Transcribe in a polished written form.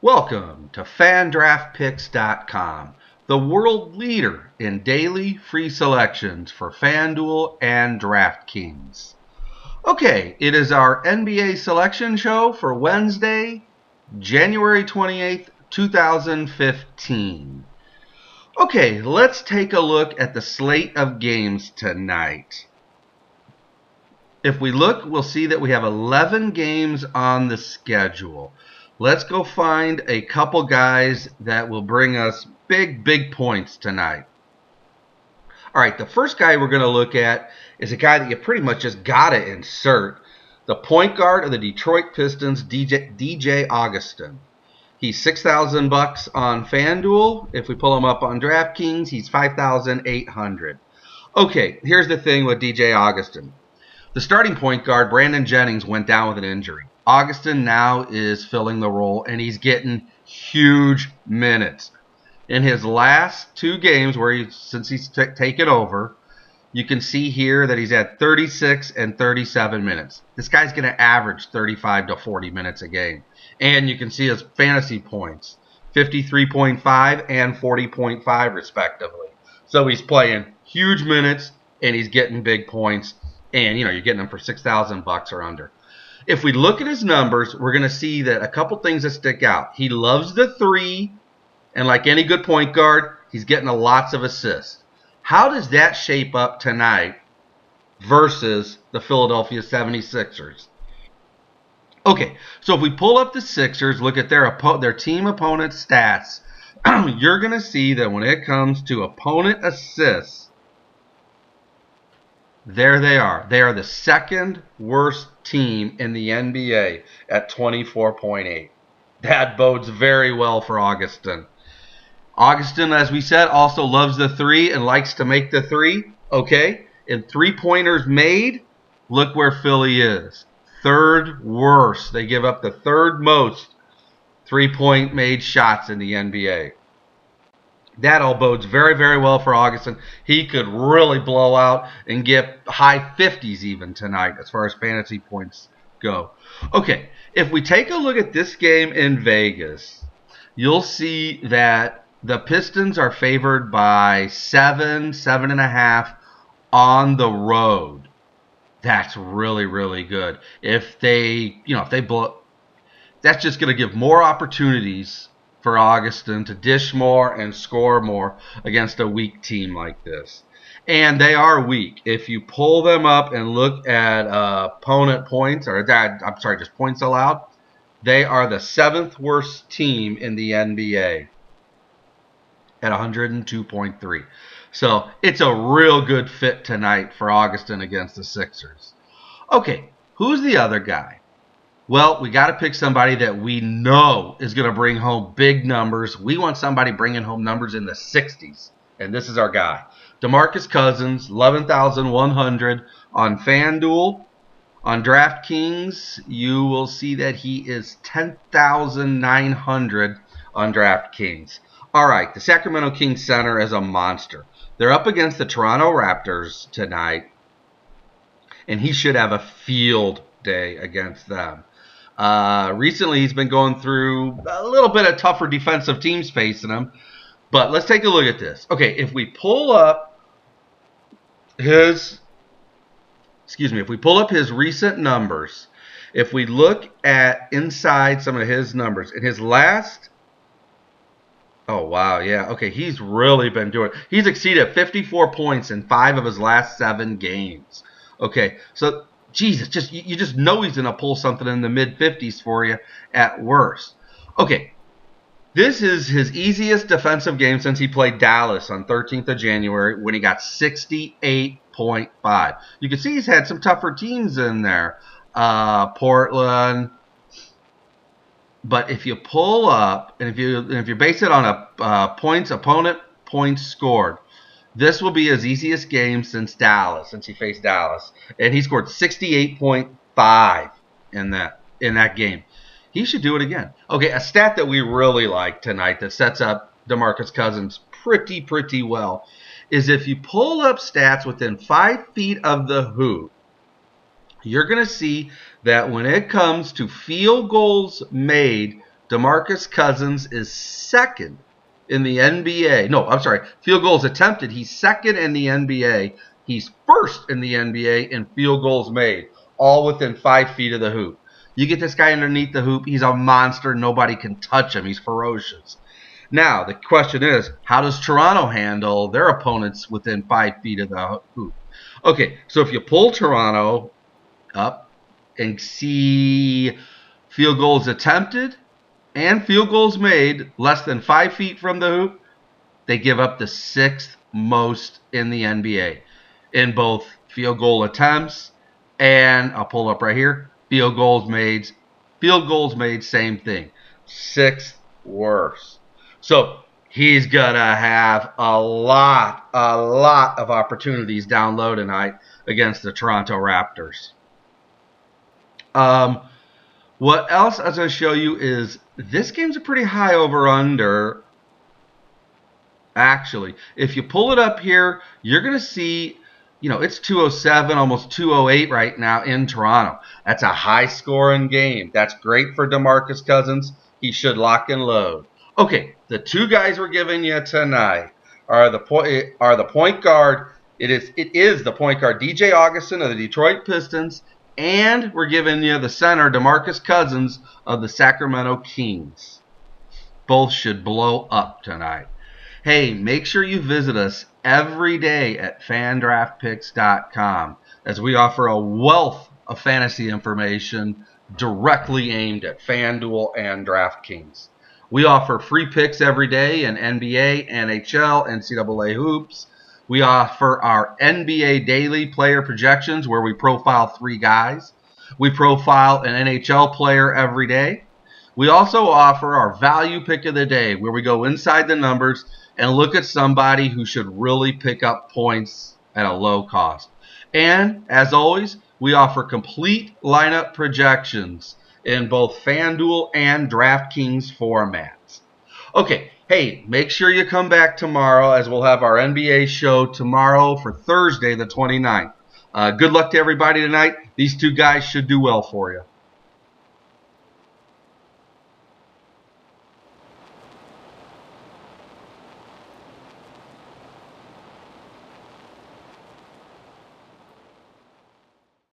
Welcome to FanDraftPicks.com, the world leader in daily free selections for FanDuel and DraftKings. Okay, it is our NBA selection show for Wednesday, January 28th, 2015. Okay, let's take a look at the slate of games tonight. If we look, we'll see that we have 11 games on the schedule. Let's go find a couple guys that will bring us big points tonight. All right, the first guy we're going to look at is a guy that you pretty much just got to insert. The point guard of the Detroit Pistons, DJ Augustin. He's $6,000 on FanDuel. If we pull him up on DraftKings, he's $5,800. Okay, here's the thing with DJ Augustin. The starting point guard, Brandon Jennings, went down with an injury. Augustin now is filling the role, and he's getting huge minutes. In his last two games, since he's taken over, you can see here that he's at 36 and 37 minutes. This guy's going to average 35 to 40 minutes a game. And you can see his fantasy points, 53.5 and 40.5 respectively. So he's playing huge minutes, and he's getting big points. And, you're getting them for $6,000 or under. If we look at his numbers, we're going to see that a couple things that stick out. He loves the three, and like any good point guard, he's getting lots of assists. How does that shape up tonight versus the Philadelphia 76ers? Okay, so if we pull up the Sixers, look at their team opponent stats, you're going to see that when it comes to opponent assists, there they are. They are the second worst team in the NBA at 24.8. That bodes very well for Augustin. Augustin, as we said, also loves the three and likes to make the three. Okay, in three-pointers made, look where Philly is. Third worst. They give up the third most three-point made shots in the NBA. That all bodes very well for Augustin. He could really blow out and get high 50s even tonight as far as fantasy points go. Okay, if we take a look at this game in Vegas, you'll see that the Pistons are favored by 7.5 on the road. That's really good. If they blow, that's just going to give more opportunities for Augustin to dish more and score more against a weak team like this. And they are weak. If you pull them up and look at opponent points, just points allowed, they are the 7th worst team in the NBA at 102.3. So it's a real good fit tonight for Augustin against the Sixers. Okay, who's the other guy? Well, we got to pick somebody that we know is going to bring home big numbers. We want somebody bringing home numbers in the 60s, and this is our guy. DeMarcus Cousins, 11,100 on FanDuel. On DraftKings, you will see that he is 10,900 on DraftKings. All right, the Sacramento Kings center is a monster. They're up against the Toronto Raptors tonight, and he should have a field day against them. Recently, he's been going through a little bit of tougher defensive teams facing him. But let's take a look at this. Okay, if we pull up his recent numbers, if we look at inside some of his numbers, in his last, oh wow, yeah, okay, he's really been doing, he's exceeded 54 points in 5 of his last 7 games. Okay, so Jesus, you just know he's going to pull something in the mid-50s for you at worst. Okay, this is his easiest defensive game since he played Dallas on 13th of January when he got 68.5. You can see he's had some tougher teams in there, Portland. But if you pull up, and if you base it on a opponent points scored, this will be his easiest game since he faced Dallas. And he scored 68.5 in that game. He should do it again. Okay, a stat that we really like tonight that sets up DeMarcus Cousins pretty well is if you pull up stats within 5 feet of the hoop, you're going to see that when it comes to field goals made DeMarcus Cousins is second in the NBA. No, I'm sorry. Field goals attempted. He's second in the NBA. He's first in the NBA in field goals made, all within 5 feet of the hoop. You get this guy underneath the hoop, he's a monster. Nobody can touch him. He's ferocious. Now, the question is, how does Toronto handle their opponents within 5 feet of the hoop? Okay, so if you pull Toronto up and see field goals attempted and field goals made less than 5 feet from the hoop, they give up the 6th most in the NBA in both field goal attempts and, I'll pull up right here, field goals made. Field goals made, same thing. 6th worst. So he's going to have a lot of opportunities down low tonight against the Toronto Raptors. What else I was going to show you is this game's a pretty high over-under. Actually, if you pull it up here, you're going to see, it's 207, almost 208 right now in Toronto. That's a high-scoring game. That's great for DeMarcus Cousins. He should lock and load. Okay, the two guys we're giving you tonight are the point guard. It is the point guard DJ Augustin of the Detroit Pistons, and we're giving you the center DeMarcus Cousins of the Sacramento Kings. Both should blow up tonight. Hey, make sure you visit us every day at FanDraftPicks.com as we offer a wealth of fantasy information directly aimed at FanDuel and DraftKings. We offer free picks every day in NBA, NHL, NCAA hoops. We offer our NBA daily player projections where we profile 3 guys. We profile an NHL player every day. We also offer our value pick of the day where we go inside the numbers and look at somebody who should really pick up points at a low cost. And, as always, we offer complete lineup projections in both FanDuel and DraftKings formats. Okay, hey, make sure you come back tomorrow as we'll have our NBA show tomorrow for Thursday the 29th. Good luck to everybody tonight. These two guys should do well for you.